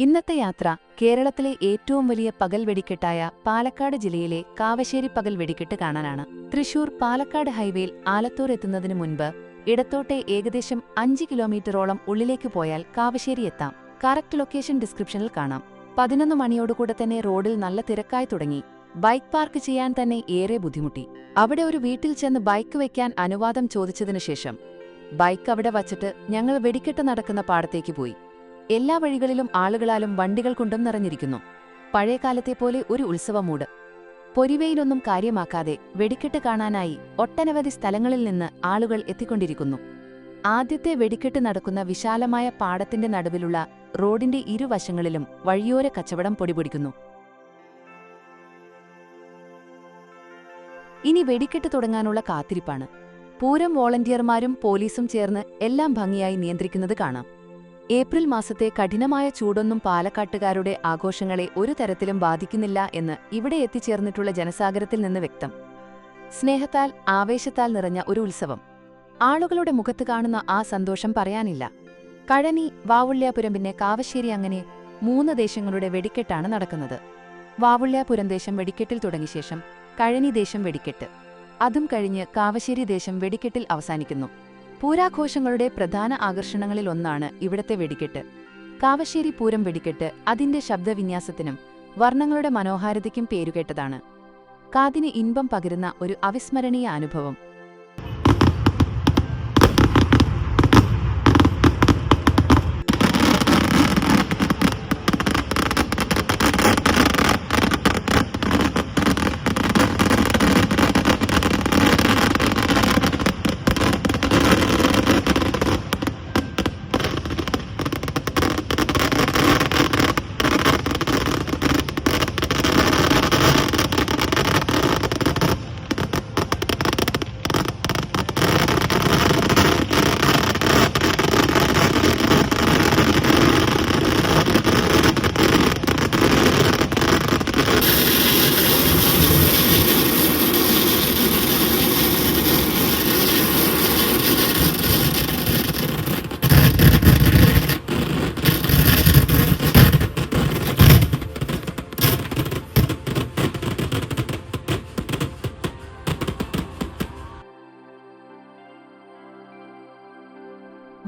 ഇന്നത്തെ യാത്ര കേരളത്തിലെ ഏറ്റവും വലിയ പകൽ വെടിക്കെട്ടായ പാലക്കാട് ജില്ലയിലെ കാവശ്ശേരി പകൽ വെടിക്കെട്ട് കാണാനാണ്. തൃശൂർ പാലക്കാട് ഹൈവേയിൽ ആലത്തൂർ എത്തുന്നതിനു മുൻപ് ഇടത്തോട്ടെ ഏകദേശം 5 കിലോമീറ്ററോളം ഉള്ളിലേക്ക് പോയാൽ കാവശ്ശേരി എത്താം. കറക്റ്റ് ലൊക്കേഷൻ ഡിസ്ക്രിപ്ഷനിൽ കാണാം. 11 മണിയോടുകൂടെ തന്നെ റോഡിൽ നല്ല തിരക്കായി തുടങ്ങി. ബൈക്ക് പാർക്ക് ചെയ്യാൻ തന്നെ ഏറെ ബുദ്ധിമുട്ടി. അവിടെ ഒരു വീട്ടിൽ ചെന്ന് ബൈക്ക് വയ്ക്കാൻ അനുവാദം ചോദിച്ചതിനു ശേഷം ബൈക്ക് അവിടെ വച്ചിട്ട് ഞങ്ങൾ വെടിക്കെട്ട് നടക്കുന്ന പാടത്തേക്ക് പോയി. എല്ലാ വഴികളിലും ആളുകളാലും വണ്ടികൾ കൊണ്ടും നിറഞ്ഞിരിക്കുന്നു. പഴയകാലത്തെപ്പോലെ ഒരു ഉത്സവമൂട്. പൊരിവെയിലൊന്നും കാര്യമാക്കാതെ വെടിക്കെട്ട് കാണാനായി ഒട്ടനവധി സ്ഥലങ്ങളിൽ നിന്ന് ആളുകൾ എത്തിക്കൊണ്ടിരിക്കുന്നു. ആദ്യത്തെ വെടിക്കെട്ട് നടക്കുന്ന വിശാലമായ പാടത്തിന്റെ നടുവിലുള്ള റോഡിന്റെ ഇരുവശങ്ങളിലും വഴിയോര കച്ചവടം പൊടിപൊടിക്കുന്നു. ഇനി വെടിക്കെട്ട് തുടങ്ങാനുള്ള കാത്തിരിപ്പാണ്. പൂരം വോളണ്ടിയർമാരും പോലീസും ചേർന്ന് എല്ലാം ഭംഗിയായി നിയന്ത്രിക്കുന്നത് കാണാം. ഏപ്രിൽ മാസത്തെ കഠിനമായ ചൂടൊന്നും പാലക്കാട്ടുകാരുടെ ആഘോഷങ്ങളെ ഒരു തരത്തിലും ബാധിക്കുന്നില്ല എന്ന് ഇവിടെ എത്തിച്ചേർന്നിട്ടുള്ള ജനസാഗരത്തിൽ നിന്ന് വ്യക്തം. സ്നേഹത്താൽ ആവേശത്താൽ നിറഞ്ഞ ഒരു ഉത്സവം. ആളുകളുടെ മുഖത്ത് കാണുന്ന ആ സന്തോഷം പറയാനില്ല. കഴനി, വാവുള്ള്യാപുരം പിന്നെ കാവശ്ശേരി, അങ്ങനെ 3 ദേശങ്ങളുടെ വെടിക്കെട്ടാണ് നടക്കുന്നത്. വാവുള്ള്യാപുരം ദേശം വെടിക്കെട്ടിൽ തുടങ്ങിയ ശേഷം കഴനി ദേശം വെടിക്കെട്ട്, അതും കഴിഞ്ഞ് കാവശ്ശേരി ദേശം വെടിക്കെട്ടിൽ അവസാനിക്കുന്നു. പൂരാഘോഷങ്ങളുടെ പ്രധാന ആകർഷണങ്ങളിലൊന്നാണ് ഇവിടത്തെ വെടിക്കെട്ട്. കാവശ്ശേരി പൂരം വെടിക്കെട്ട് അതിന്റെ ശബ്ദവിന്യാസത്തിനും വർണ്ണങ്ങളുടെ മനോഹാരിതയ്ക്കും പേരുകേട്ടതാണ്. കാതിന് ഇൻപം പകരുന്ന ഒരു അവിസ്മരണീയ അനുഭവം.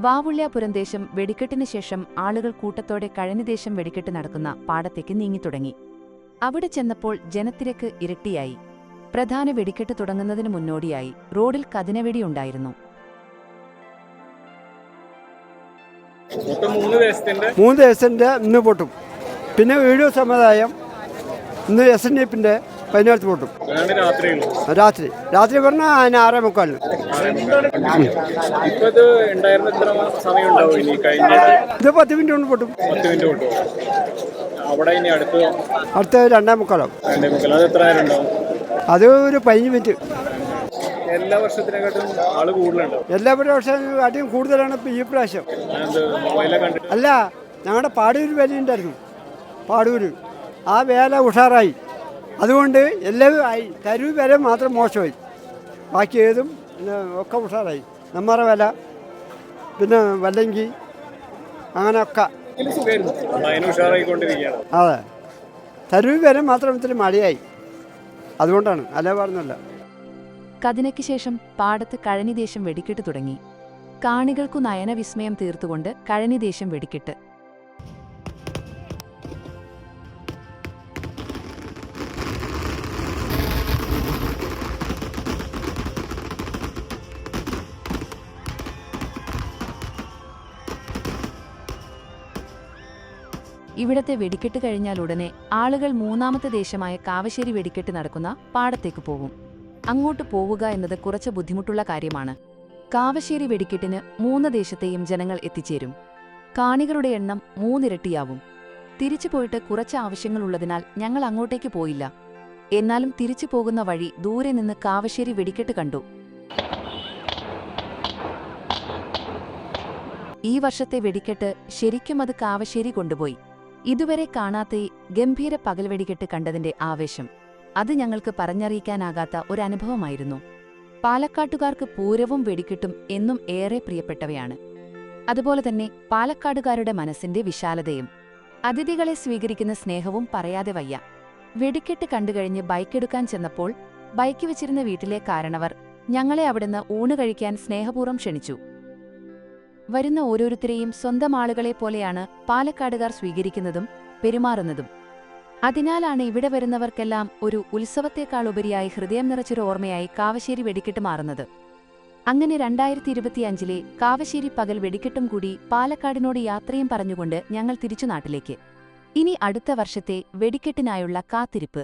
വാവുള്ള്യാപുരം ദേശം വെടിക്കെട്ടിന് ശേഷം ആളുകൾ കൂട്ടത്തോടെ കഴനിദേശം വെടിക്കെട്ട് നടക്കുന്ന പാടത്തേക്ക് നീങ്ങിത്തുടങ്ങി. അവിടെ ചെന്നപ്പോൾ ജനത്തിരക്ക് ഇരട്ടിയായി. പ്രധാന വെടിക്കെട്ട് തുടങ്ങുന്നതിനു മുന്നോടിയായി റോഡിൽ കതിനവെടിയുണ്ടായിരുന്നു. 3 ദിവസത്തിന്റെ ഇന്ന് പൊട്ടും. പിന്നെ വീഡിയോ സമുദായം ഇന്ന് SNDF-ന്റെ 14 പൊട്ടും. രാത്രി പറഞ്ഞാൽ 6:45. ഇത് 10 മിനിറ്റ് കൊണ്ട് പൊട്ടും. അടുത്ത 2:45. അത് ഒരു 15 മിനിറ്റ്. എല്ലാ വർഷത്തിനെക്കാട്ടിയും കൂടുതലാണ് ഇപ്പം ഈ പ്രാവശ്യം. അല്ല, ഞങ്ങളുടെ പാടൂര് വേലയുണ്ടായിരുന്നു. പാടൂര് ആ വേല ഉഷാറായി. അതുകൊണ്ട് എല്ലാവരും ആയി. തരൂർ വില മാത്രം മോശമായി. ബാക്കി ഏതും ഒക്കെ ഉഷാറായി. നമ്മറ വില, പിന്നെ വല്ലങ്കി, അങ്ങനെയൊക്കെ. അതെ, തരൂർ വില മാത്രം ഇത്തിരി മഴയായി. അതുകൊണ്ടാണ്, അല്ല പറഞ്ഞല്ല. കതിനയ്ക്ക് ശേഷം പാടത്ത് കഴനിദേശം വെടിക്കെട്ട് തുടങ്ങി. കാണികൾക്കു നയനവിസ്മയം തീർത്തുകൊണ്ട് കഴനിദേശം വെടിക്കെട്ട്. ഇവിടത്തെ വെടിക്കെട്ട് കഴിഞ്ഞാൽ ഉടനെ ആളുകൾ 3ാമത്തെ ദേശമായ കാവശ്ശേരി വെടിക്കെട്ട് നടക്കുന്ന പാടത്തേക്ക് പോകും. അങ്ങോട്ട് പോവുക എന്നത് കുറച്ച് ബുദ്ധിമുട്ടുള്ള കാര്യമാണ്. കാവശ്ശേരി വെടിക്കെട്ടിന് 3 ദേശത്തെയും ജനങ്ങൾ എത്തിച്ചേരും. കാണികളുടെ എണ്ണം 3 ഇരട്ടിയാവും. തിരിച്ചു പോയിട്ട് കുറച്ച് ആവശ്യങ്ങളുള്ളതിനാൽ ഞങ്ങൾ അങ്ങോട്ടേക്ക് പോയില്ല. എന്നാലും തിരിച്ചു പോകുന്ന വഴി ദൂരെ നിന്ന് കാവശ്ശേരി വെടിക്കെട്ട് കണ്ടു. ഈ വർഷത്തെ വെടിക്കെട്ട് ശരിക്കും അത് കാവശ്ശേരി കൊണ്ടുപോയി. ഇതുവരെ കാണാത്ത ഗംഭീര പകൽ വെടിക്കെട്ട് കണ്ടതിന്റെ ആവേശം, അത് ഞങ്ങൾക്ക് പറഞ്ഞറിയിക്കാനാകാത്ത ഒരനുഭവമായിരുന്നു. പാലക്കാട്ടുകാർക്ക് പൂരവും വെടിക്കെട്ടും എന്നും ഏറെ പ്രിയപ്പെട്ടവയാണ്. അതുപോലെ തന്നെ പാലക്കാടുകാരുടെ മനസ്സിന്റെ വിശാലതയും. അതിഥികളെ സ്വീകരിക്കുന്ന സ്നേഹവും പറയാതെ വയ്യ. വെടിക്കെട്ട് കണ്ടുകഴിഞ്ഞ് ബൈക്കെടുക്കാൻ ചെന്നപ്പോൾ ബൈക്ക് വെച്ചിരുന്ന വീട്ടിലെ കാരണവർ ഞങ്ങളെ അവിടുന്ന് ഊണ് കഴിക്കാൻ സ്നേഹപൂർവ്വം ക്ഷണിച്ചു. വരുന്ന ഓരോരുത്തരെയും സ്വന്തം ആളുകളെ പോലെയാണ് പാലക്കാടുകാർ സ്വീകരിക്കുന്നതും പെരുമാറുന്നതും. അതിനാലാണ് ഇവിടെ വരുന്നവർക്കെല്ലാം ഒരു ഉത്സവത്തെക്കാളുപരിയായി ഹൃദയം നിറച്ചൊരു ഓർമ്മയായി കാവശ്ശേരി വെടിക്കെട്ട് മാറുന്നത്. അങ്ങനെ 2025-ലെ കാവശ്ശേരി പകൽ വെടിക്കെട്ടും കൂടി പാലക്കാടിനോട് യാത്രയും പറഞ്ഞുകൊണ്ട് ഞങ്ങൾ തിരിച്ചു നാട്ടിലേക്ക്. ഇനി അടുത്ത വർഷത്തെ വെടിക്കെട്ടിനായുള്ള കാത്തിരിപ്പ്.